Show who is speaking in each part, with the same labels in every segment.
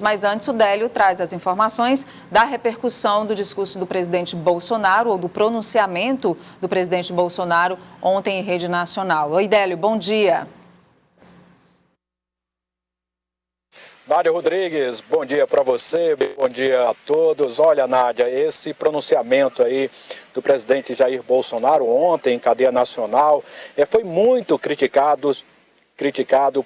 Speaker 1: Mas antes, o Délio traz as informações da repercussão do discurso do presidente Bolsonaro, ou do pronunciamento do presidente Bolsonaro ontem em rede nacional. Oi, Délio, bom dia.
Speaker 2: Nádia Rodrigues, bom dia para você, bom dia a todos. Olha, Nádia, esse pronunciamento aí do presidente Jair Bolsonaro ontem em cadeia nacional foi muito criticado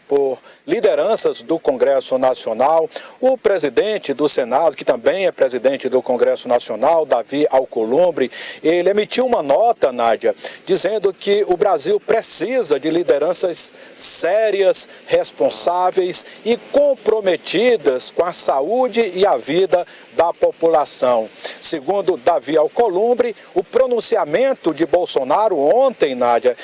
Speaker 2: por lideranças do Congresso Nacional. O presidente do Senado, que também é presidente do Congresso Nacional, Davi Alcolumbre, ele emitiu uma nota, Nádia, dizendo que o Brasil precisa de lideranças sérias, responsáveis e comprometidas com a saúde e a vida da população. Segundo Davi Alcolumbre, o pronunciamento de Bolsonaro ontem, Nádia,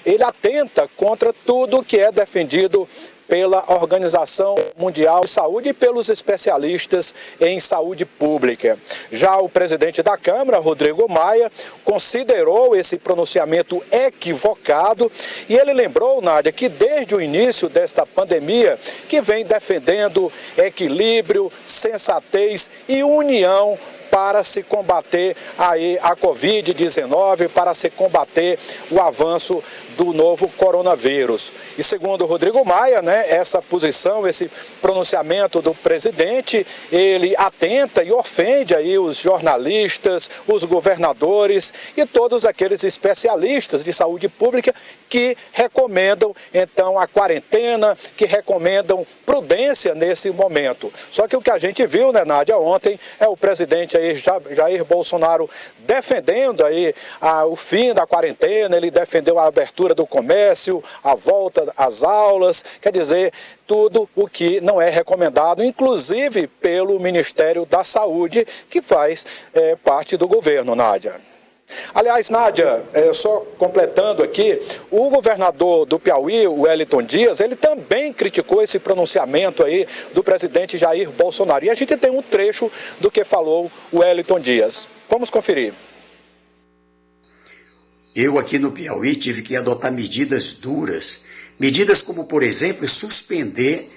Speaker 2: ele atenta contra tudo que é defendido pela Organização Mundial de Saúde e pelos especialistas em saúde pública. Já o presidente da Câmara, Rodrigo Maia, considerou esse pronunciamento equivocado e ele lembrou, Nádia, que desde o início desta pandemia, que vem defendendo equilíbrio, sensatez e união para se combater aí a Covid-19, para se combater o avanço do novo coronavírus. E segundo o Rodrigo Maia, essa posição, esse pronunciamento do presidente, ele atenta e ofende aí os jornalistas, os governadores e todos aqueles especialistas de saúde pública que recomendam, então, a quarentena, que recomendam prudência nesse momento. Só que o que a gente viu, Nádia, ontem, é o presidente aí, Jair Bolsonaro, defendendo aí o fim da quarentena, ele defendeu a abertura do comércio, a volta às aulas, quer dizer, tudo o que não é recomendado, inclusive pelo Ministério da Saúde, que faz parte do governo, Nádia. Aliás, Nádia, só completando aqui, o governador do Piauí, o Wellington Dias, ele também criticou esse pronunciamento aí do presidente Jair Bolsonaro. E a gente tem um trecho do que falou o Wellington Dias. Vamos conferir.
Speaker 3: Eu aqui no Piauí tive que adotar medidas duras. Medidas como, por exemplo, suspender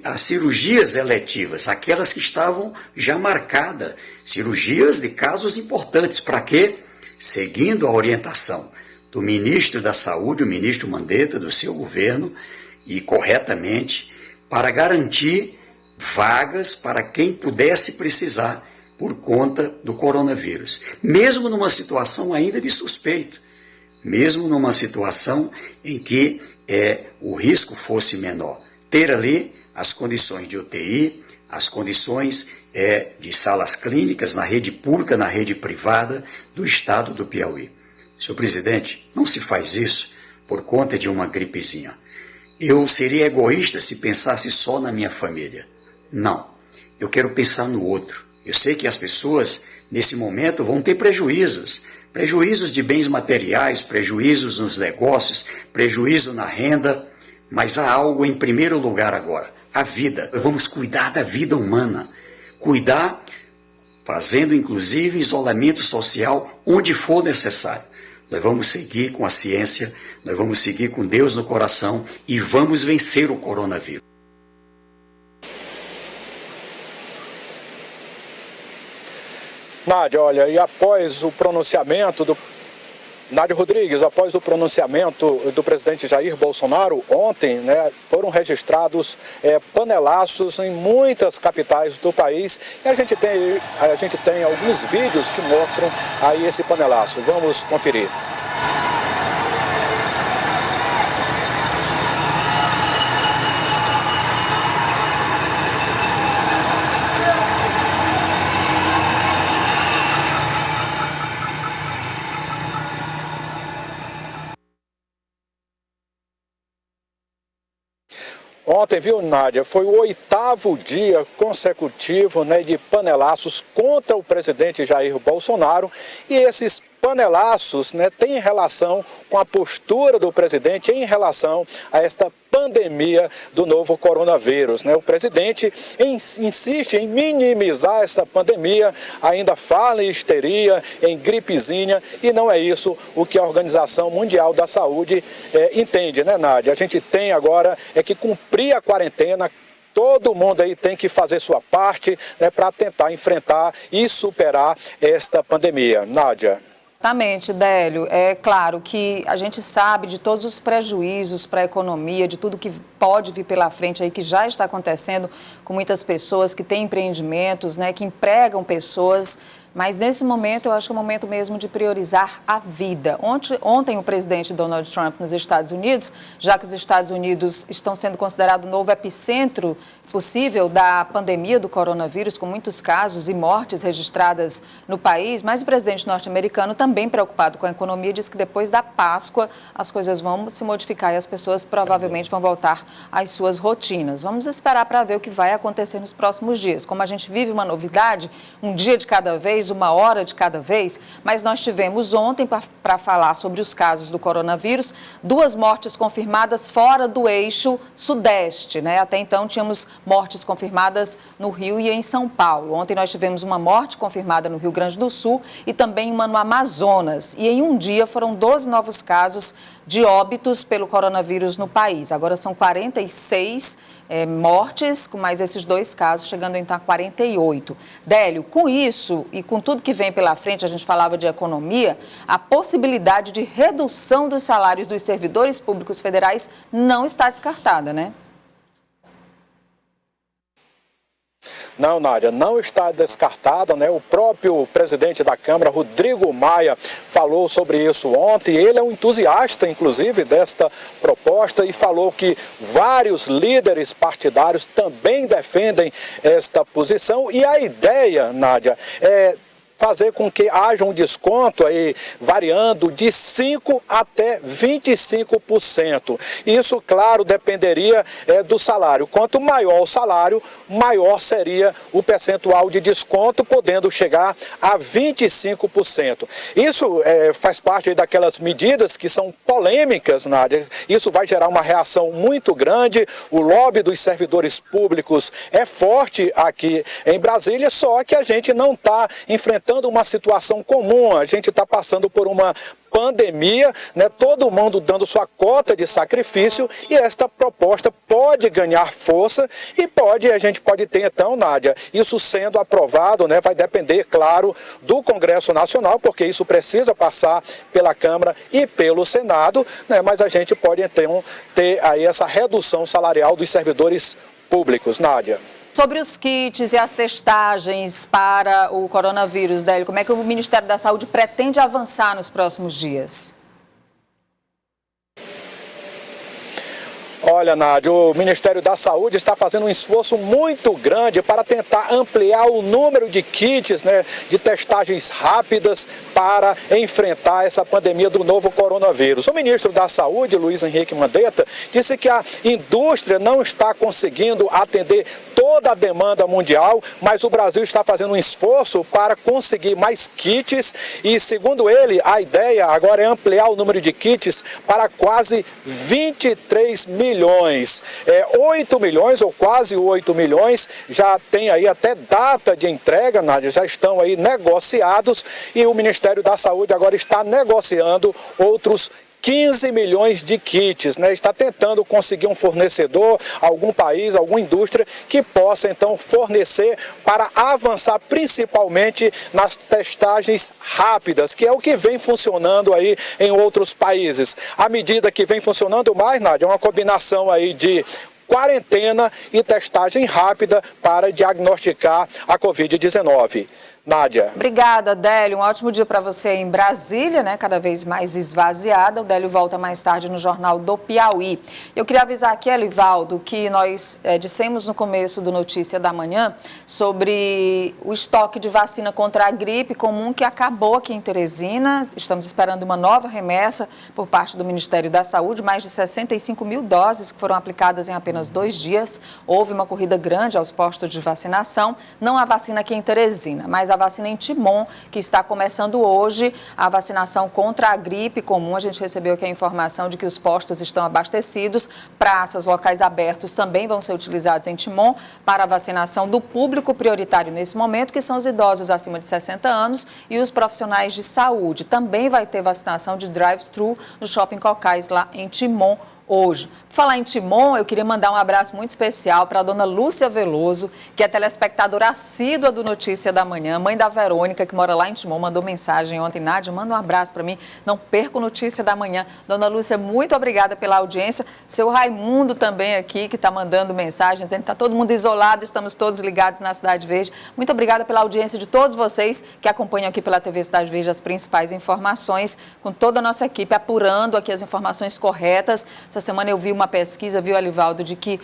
Speaker 3: as cirurgias eletivas, aquelas que estavam já marcadas, cirurgias de casos importantes. Para quê? Seguindo a orientação do ministro da Saúde, o ministro Mandetta, do seu governo, e corretamente, para garantir vagas para quem pudesse precisar por conta do coronavírus. Mesmo numa situação ainda de suspeito, mesmo numa situação em que o risco fosse menor. Ter ali as condições de UTI, as condições de salas clínicas na rede pública, na rede privada do estado do Piauí. Senhor presidente, não se faz isso por conta de uma gripezinha. Eu seria egoísta se pensasse só na minha família. Não, eu quero pensar no outro. Eu sei que as pessoas, nesse momento, vão ter prejuízos de bens materiais, prejuízos nos negócios, prejuízo na renda, mas há algo em primeiro lugar agora, a vida. Vamos cuidar da vida humana, cuidar fazendo inclusive isolamento social onde for necessário. Nós vamos seguir com a ciência, nós vamos seguir com Deus no coração e vamos vencer o coronavírus.
Speaker 2: Nádia, olha, e após o pronunciamento do Nádia Rodrigues, após o pronunciamento do presidente Jair Bolsonaro ontem, foram registrados panelaços em muitas capitais do país e a gente tem alguns vídeos que mostram aí esse panelaço. Vamos conferir. Ontem, viu, Nádia, foi o 8º dia consecutivo de panelaços contra o presidente Jair Bolsonaro e esses panelaços têm relação com a postura do presidente em relação a esta pandemia do novo coronavírus. O presidente insiste em minimizar essa pandemia, ainda fala em histeria, em gripezinha, e não é isso o que a Organização Mundial da Saúde entende, Nádia? A gente tem agora que cumprir a quarentena, todo mundo aí tem que fazer sua parte, né, para tentar enfrentar e superar esta pandemia. Nádia.
Speaker 1: Exatamente, Délio. É claro que a gente sabe de todos os prejuízos para a economia, de tudo que pode vir pela frente aí, que já está acontecendo com muitas pessoas que têm empreendimentos, né, que empregam pessoas. Mas nesse momento, eu acho que é o momento mesmo de priorizar a vida. Ontem o presidente Donald Trump nos Estados Unidos, já que os Estados Unidos estão sendo considerados o novo epicentro possível da pandemia do coronavírus, com muitos casos e mortes registradas no país, mas o presidente norte-americano, também preocupado com a economia, disse que depois da Páscoa as coisas vão se modificar e as pessoas provavelmente vão voltar às suas rotinas. Vamos esperar para ver o que vai acontecer nos próximos dias. Como a gente vive uma novidade, um dia de cada vez, uma hora de cada vez, mas nós tivemos ontem, para falar sobre os casos do coronavírus, 2 mortes confirmadas fora do eixo sudeste, né? Até então tínhamos mortes confirmadas no Rio e em São Paulo. Ontem nós tivemos uma morte confirmada no Rio Grande do Sul e também uma no Amazonas. E em um dia foram 12 novos casos de óbitos pelo coronavírus no país. Agora são 46 mortes, com mais esses 2 casos, chegando então a 48. Délio, com isso e com tudo que vem pela frente, a gente falava de economia, a possibilidade de redução dos salários dos servidores públicos federais não está descartada, né?
Speaker 2: Não, Nádia, não está descartada, né? O próprio presidente da Câmara, Rodrigo Maia, falou sobre isso ontem. Ele é um entusiasta, inclusive, desta proposta e falou que vários líderes partidários também defendem esta posição. E a ideia, Nádia, é fazer com que haja um desconto aí variando de 5% até 25%. Isso, claro, dependeria do salário. Quanto maior o salário, maior seria o percentual de desconto, podendo chegar a 25%. Isso faz parte aí daquelas medidas que são polêmicas, Nádia. Isso vai gerar uma reação muito grande. O lobby dos servidores públicos é forte aqui em Brasília, só que a gente não está enfrentando uma situação comum, a gente está passando por uma pandemia, né? Todo mundo dando sua cota de sacrifício e esta proposta pode ganhar força e a gente pode ter então, Nádia, isso sendo aprovado, né? Vai depender, claro, do Congresso Nacional, porque isso precisa passar pela Câmara e pelo Senado, né? Mas a gente pode então ter aí essa redução salarial dos servidores públicos, Nádia.
Speaker 1: Sobre os kits e as testagens para o coronavírus, Délio, como é que o Ministério da Saúde pretende avançar nos próximos dias?
Speaker 2: Olha, Nádia, o Ministério da Saúde está fazendo um esforço muito grande para tentar ampliar o número de kits, né, de testagens rápidas para enfrentar essa pandemia do novo coronavírus. O ministro da Saúde, Luiz Henrique Mandetta, disse que a indústria não está conseguindo atender toda a demanda mundial, mas o Brasil está fazendo um esforço para conseguir mais kits e, segundo ele, a ideia agora é ampliar o número de kits para quase 23 milhões. 8 milhões ou quase 8 milhões já tem aí até data de entrega, Nádia, já estão aí negociados e o Ministério da Saúde agora está negociando outros 15 milhões de kits, né? Está tentando conseguir um fornecedor, algum país, alguma indústria que possa então fornecer para avançar principalmente nas testagens rápidas, que é o que vem funcionando aí em outros países. A medida que vem funcionando mais, Nádia, é uma combinação aí de quarentena e testagem rápida para diagnosticar a Covid-19. Nádia.
Speaker 1: Obrigada, Délio. Um ótimo dia para você em Brasília, né? Cada vez mais esvaziada. O Délio volta mais tarde no Jornal do Piauí. Eu queria avisar aqui, Elivaldo, que nós dissemos no começo do Notícia da Manhã sobre o estoque de vacina contra a gripe comum que acabou aqui em Teresina. Estamos esperando uma nova remessa por parte do Ministério da Saúde. Mais de 65 mil doses que foram aplicadas em apenas 2 dias. Houve uma corrida grande aos postos de vacinação. Não há vacina aqui em Teresina, mas a vacina em Timon, que está começando hoje, a vacinação contra a gripe comum. A gente recebeu aqui a informação de que os postos estão abastecidos, praças, locais abertos também vão ser utilizados em Timon para a vacinação do público prioritário nesse momento, que são os idosos acima de 60 anos e os profissionais de saúde. Também vai ter vacinação de drive-thru no Shopping Cocais, lá em Timon, hoje. Falar em Timon, eu queria mandar um abraço muito especial para a dona Lúcia Veloso, que é telespectadora assídua do Notícia da Manhã, mãe da Verônica, que mora lá em Timon, mandou mensagem ontem. Nádia, manda um abraço para mim, não perca o Notícia da Manhã. Dona Lúcia, muito obrigada pela audiência. Seu Raimundo também aqui, que está mandando mensagens, dizendo que está todo mundo isolado, estamos todos ligados na Cidade Verde. Muito obrigada pela audiência de todos vocês que acompanham aqui pela TV Cidade Verde as principais informações, com toda a nossa equipe apurando aqui as informações corretas. Essa semana eu vi uma pesquisa, viu, Alivaldo, de que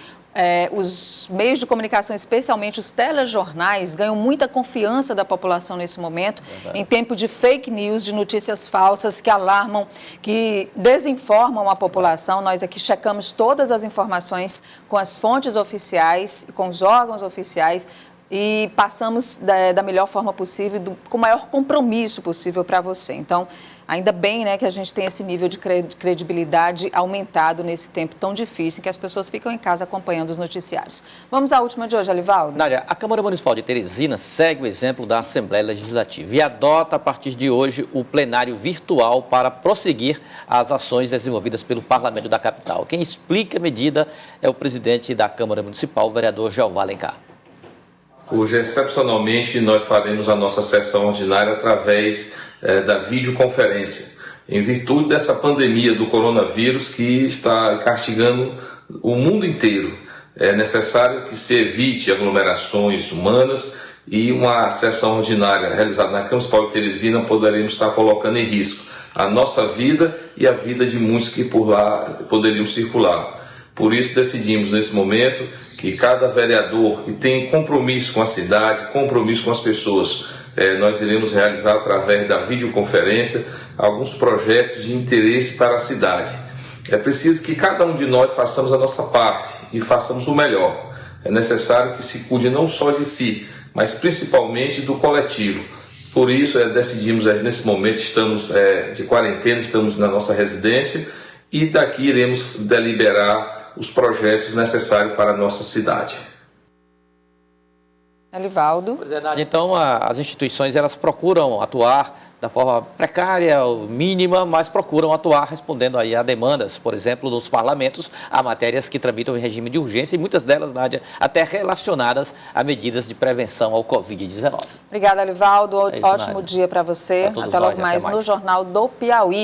Speaker 1: os meios de comunicação, especialmente os telejornais, ganham muita confiança da população nesse momento, em tempo de fake news, de notícias falsas que alarmam, que desinformam a população. Nós aqui checamos todas as informações com as fontes oficiais, com os órgãos oficiais, e passamos da melhor forma possível, com o maior compromisso possível para você. Então, ainda bem, né, que a gente tem esse nível de credibilidade aumentado nesse tempo tão difícil, em que as pessoas ficam em casa acompanhando os noticiários. Vamos à última de hoje, Alivaldo.
Speaker 4: Nádia, a Câmara Municipal de Teresina segue o exemplo da Assembleia Legislativa e adota, a partir de hoje, o plenário virtual para prosseguir as ações desenvolvidas pelo Parlamento da capital. Quem explica a medida é o presidente da Câmara Municipal, o vereador Jeová Alencar.
Speaker 5: Hoje, excepcionalmente, nós faremos a nossa sessão ordinária através da videoconferência, em virtude dessa pandemia do coronavírus que está castigando o mundo inteiro. É necessário que se evite aglomerações humanas e uma sessão ordinária realizada na Câmara Municipal de Teresina poderemos estar colocando em risco a nossa vida e a vida de muitos que por lá poderiam circular. Por isso decidimos nesse momento que cada vereador que tem compromisso com a cidade, compromisso com as pessoas, nós iremos realizar através da videoconferência alguns projetos de interesse para a cidade. É preciso que cada um de nós façamos a nossa parte e façamos o melhor. É necessário que se cuide não só de si, mas principalmente do coletivo. Por isso decidimos, nesse momento estamos de quarentena, estamos na nossa residência e daqui iremos deliberar os projetos necessários para a nossa cidade.
Speaker 1: Alivaldo.
Speaker 4: Então, as instituições elas procuram atuar da forma precária, mínima, mas procuram atuar respondendo aí a demandas, por exemplo, dos parlamentos, a matérias que tramitam em regime de urgência e muitas delas, Nádia, até relacionadas a medidas de prevenção ao Covid-19.
Speaker 1: Obrigada, Alivaldo.
Speaker 4: É isso,
Speaker 1: Ótimo
Speaker 4: Nádia.
Speaker 1: dia para você.
Speaker 4: Pra
Speaker 1: Até logo
Speaker 4: nós,
Speaker 1: mais
Speaker 4: até mais
Speaker 1: no Jornal do Piauí.